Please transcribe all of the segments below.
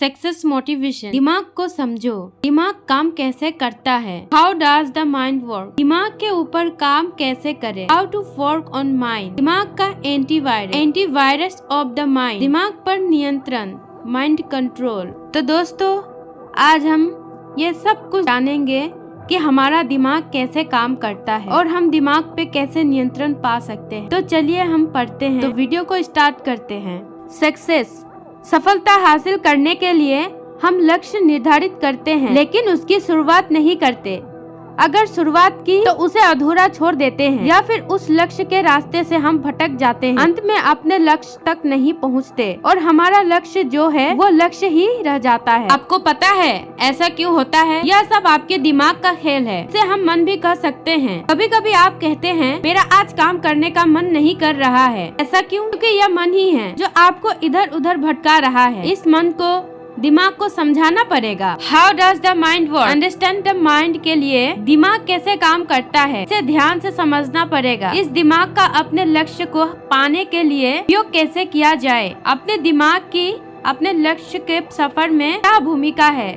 Success motivation. दिमाग को समझो, दिमाग काम कैसे करता है। How does the mind work, दिमाग के ऊपर काम कैसे करे। How to work on mind, दिमाग का एंटीवायरस ऑफ द माइंड, दिमाग पर नियंत्रण, माइंड कंट्रोल। तो दोस्तों आज हम ये सब कुछ जानेंगे कि हमारा दिमाग कैसे काम करता है और हम दिमाग पे कैसे नियंत्रण पा सकते हैं। तो चलिए हम पढ़ते हैं, तो वीडियो को स्टार्ट करते हैं। सक्सेस, सफलता हासिल करने के लिए हम लक्ष्य निर्धारित करते हैं लेकिन उसकी शुरुआत नहीं करते। अगर शुरुआत की तो उसे अधूरा छोड़ देते हैं या फिर उस लक्ष्य के रास्ते से हम भटक जाते हैं। अंत में अपने लक्ष्य तक नहीं पहुंचते और हमारा लक्ष्य जो है वो लक्ष्य ही रह जाता है। आपको पता है ऐसा क्यों होता है? यह सब आपके दिमाग का खेल है। इसे हम मन भी कह सकते हैं। कभी कभी आप कहते हैं मेरा आज काम करने का मन नहीं कर रहा है। ऐसा क्यों? क्योंकि यह मन ही है जो आपको इधर उधर भटका रहा है। इस मन को दिमाग को समझाना पड़ेगा। How does the mind work, understand the mind के लिए दिमाग कैसे काम करता है इसे ध्यान से समझना पड़ेगा। इस दिमाग का अपने लक्ष्य को पाने के लिए उपयोग कैसे किया जाए, अपने दिमाग की अपने लक्ष्य के सफर में क्या भूमिका है,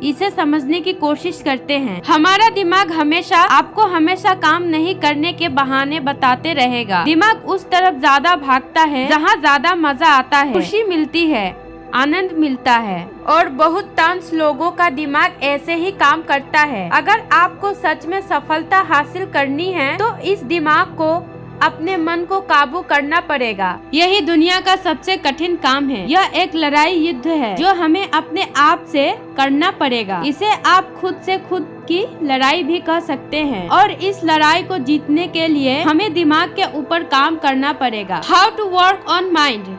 इसे समझने की कोशिश करते हैं। हमारा दिमाग आपको हमेशा काम नहीं करने के बहाने बताते रहेगा। दिमाग उस तरफ ज्यादा भागता है जहाँ ज्यादा मजा आता है, खुशी मिलती है, आनंद मिलता है। और बहुतांश लोगों का दिमाग ऐसे ही काम करता है। अगर आपको सच में सफलता हासिल करनी है तो इस दिमाग को अपने मन को काबू करना पड़ेगा। यही दुनिया का सबसे कठिन काम है। यह एक लड़ाई युद्ध है जो हमें अपने आप से करना पड़ेगा। इसे आप खुद से खुद की लड़ाई भी कह सकते हैं और इस लड़ाई को जीतने के लिए हमें दिमाग के ऊपर काम करना पड़ेगा। How to work on mind,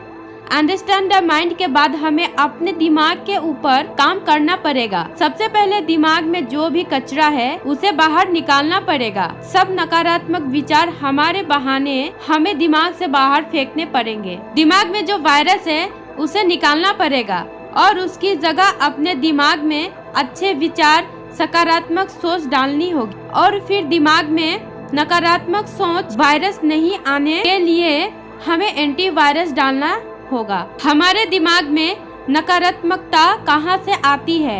understand the mind के बाद हमें अपने दिमाग के ऊपर काम करना पड़ेगा। सबसे पहले दिमाग में जो भी कचरा है उसे बाहर निकालना पड़ेगा। सब नकारात्मक विचार हमारे बहाने हमें दिमाग से बाहर फेंकने पड़ेंगे। दिमाग में जो वायरस है उसे निकालना पड़ेगा और उसकी जगह अपने दिमाग में अच्छे विचार, सकारात्मक सोच डालनी होगी। और फिर दिमाग में नकारात्मक सोच, वायरस नहीं आने के लिए हमें एंटीवायरस डालना होगा। हमारे दिमाग में नकारात्मकता कहाँ से आती है?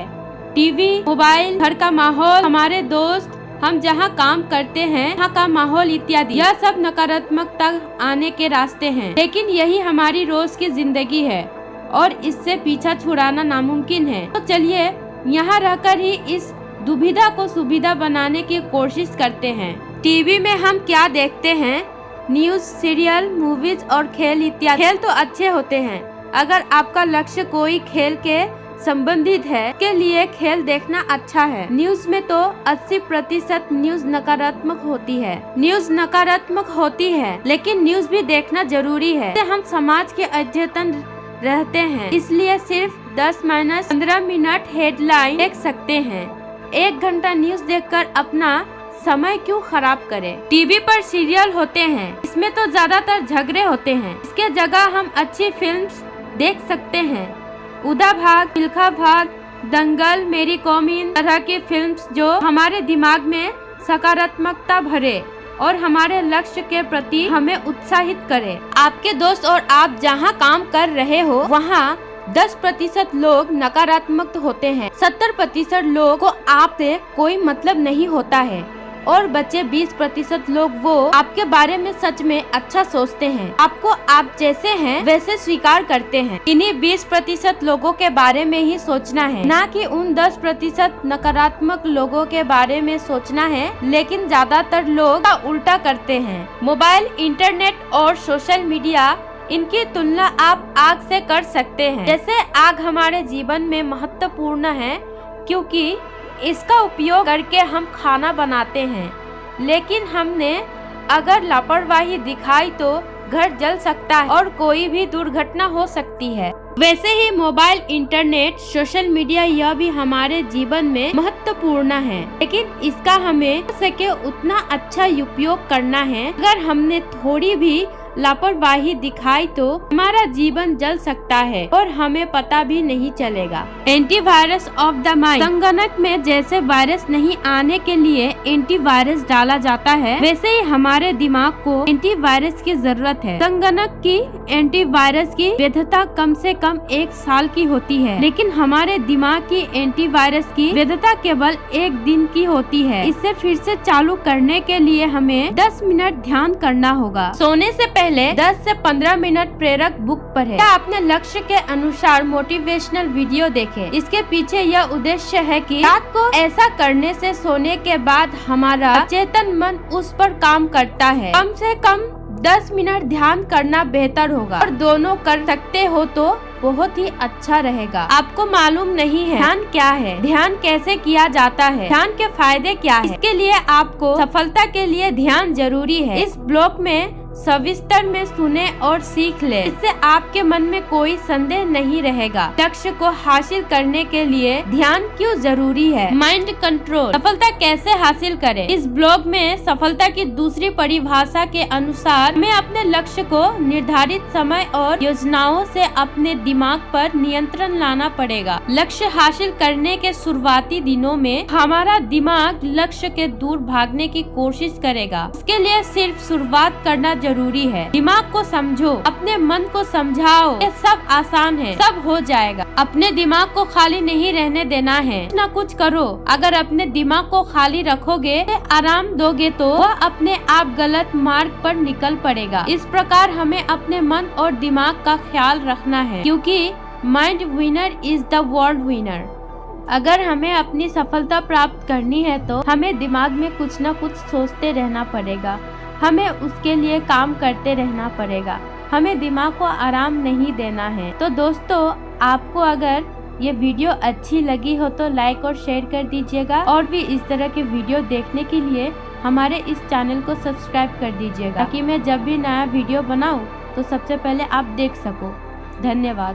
टीवी, मोबाइल, घर का माहौल, हमारे दोस्त, हम जहाँ काम करते हैं वहाँ का माहौल इत्यादि, यह सब नकारात्मकता आने के रास्ते हैं। लेकिन यही हमारी रोज की जिंदगी है और इससे पीछा छुड़ाना नामुमकिन है। तो चलिए यहाँ रहकर ही इस दुविधा को सुविधा बनाने की कोशिश करते हैं। टीवी में हम क्या देखते हैं? न्यूज, सीरियल, मूवीज और खेल इत्यादि। खेल तो अच्छे होते हैं। अगर आपका लक्ष्य कोई खेल के संबंधित है के लिए खेल देखना अच्छा है। न्यूज में तो 80% न्यूज नकारात्मक होती है लेकिन न्यूज भी देखना जरूरी है। हम समाज के अद्यतन रहते हैं इसलिए सिर्फ 10-15 मिनट हेडलाइन देख सकते हैं। 1 घंटा न्यूज देखकर अपना समय क्यों खराब करें? टीवी पर सीरियल होते हैं, इसमें तो ज्यादातर झगड़े होते हैं। इसके जगह हम अच्छी फिल्म्स देख सकते हैं। उदा भाग, मिल्खा भाग, दंगल, मेरी कौमीन तरह की फिल्म्स जो हमारे दिमाग में सकारात्मकता भरे और हमारे लक्ष्य के प्रति हमें उत्साहित करे। आपके दोस्त और आप जहाँ काम कर रहे हो वहाँ 10% लोग नकारात्मक होते हैं। 70% लोगों को आपसे कोई मतलब नहीं होता है और बचे 20% लोग वो आपके बारे में सच में अच्छा सोचते हैं, आपको आप जैसे हैं वैसे स्वीकार करते हैं। इन्हीं 20% लोगों के बारे में ही सोचना है, ना कि उन 10% नकारात्मक लोगों के बारे में सोचना है। लेकिन ज्यादातर लोग उल्टा करते हैं। मोबाइल, इंटरनेट और सोशल मीडिया, इनकी तुलना आप आग से कर सकते हैं। जैसे आग हमारे जीवन में महत्वपूर्ण है क्योंकि इसका उपयोग करके हम खाना बनाते हैं, लेकिन हमने अगर लापरवाही दिखाई तो घर जल सकता है और कोई भी दुर्घटना हो सकती है। वैसे ही मोबाइल, इंटरनेट, सोशल मीडिया यह भी हमारे जीवन में महत्वपूर्ण है लेकिन इसका हमें हो सके उतना अच्छा उपयोग करना है। अगर हमने थोड़ी भी लापरवाही दिखाई तो हमारा जीवन जल सकता है और हमें पता भी नहीं चलेगा। Antivirus of the mind. संगणक में जैसे वायरस नहीं आने के लिए एंटीवायरस डाला जाता है, वैसे ही हमारे दिमाग को एंटीवायरस की जरूरत है। संगणक की एंटीवायरस की वैधता कम से कम 1 साल की होती है, लेकिन हमारे दिमाग की एंटीवायरस की वैधता केवल 1 दिन की होती है। इसे फिर से चालू करने के लिए हमें 10 मिनट ध्यान करना होगा। सोने से पहले 10 से 15 मिनट प्रेरक बुक पढ़ें। या अपने लक्ष्य के अनुसार मोटिवेशनल वीडियो देखें। इसके पीछे यह उद्देश्य है कि रात को ऐसा करने से सोने के बाद हमारा अचेतन मन उस पर काम करता है। कम से कम 10 मिनट ध्यान करना बेहतर होगा और दोनों कर सकते हो तो बहुत ही अच्छा रहेगा। आपको मालूम नहीं है ध्यान क्या है, ध्यान कैसे किया जाता है, ध्यान के फायदे क्या है, इसके लिए आपको सफलता के लिए ध्यान जरूरी है। इस ब्लॉग में सविस्तर में सुने और सीख ले, इससे आपके मन में कोई संदेह नहीं रहेगा। लक्ष्य को हासिल करने के लिए ध्यान क्यों जरूरी है। Mind control. सफलता कैसे हासिल करें। इस ब्लॉग में सफलता की दूसरी परिभाषा के अनुसार हमें अपने लक्ष्य को निर्धारित समय और योजनाओं से अपने दिमाग पर नियंत्रण लाना पड़ेगा। लक्ष्य हासिल करने के शुरुआती दिनों में हमारा दिमाग लक्ष्य के दूर भागने की कोशिश करेगा। इसके लिए सिर्फ शुरुआत करना जरूरी है। दिमाग को समझो, अपने मन को समझाओ, ये सब आसान है, सब हो जाएगा। अपने दिमाग को खाली नहीं रहने देना है, कुछ ना कुछ करो। अगर अपने दिमाग को खाली रखोगे, आराम दोगे तो वह अपने आप गलत मार्ग पर निकल पड़ेगा। इस प्रकार हमें अपने मन और दिमाग का ख्याल रखना है, क्योंकि mind winner is the world winner. अगर हमें अपनी सफलता प्राप्त करनी है तो हमें दिमाग में कुछ न कुछ सोचते रहना पड़ेगा, हमें उसके लिए काम करते रहना पड़ेगा, हमें दिमाग को आराम नहीं देना है। तो दोस्तों, आपको अगर ये वीडियो अच्छी लगी हो तो लाइक और शेयर कर दीजिएगा और भी इस तरह के वीडियो देखने के लिए हमारे इस चैनल को सब्सक्राइब कर दीजिएगा, ताकि मैं जब भी नया वीडियो बनाऊं तो सबसे पहले आप देख सको। धन्यवाद।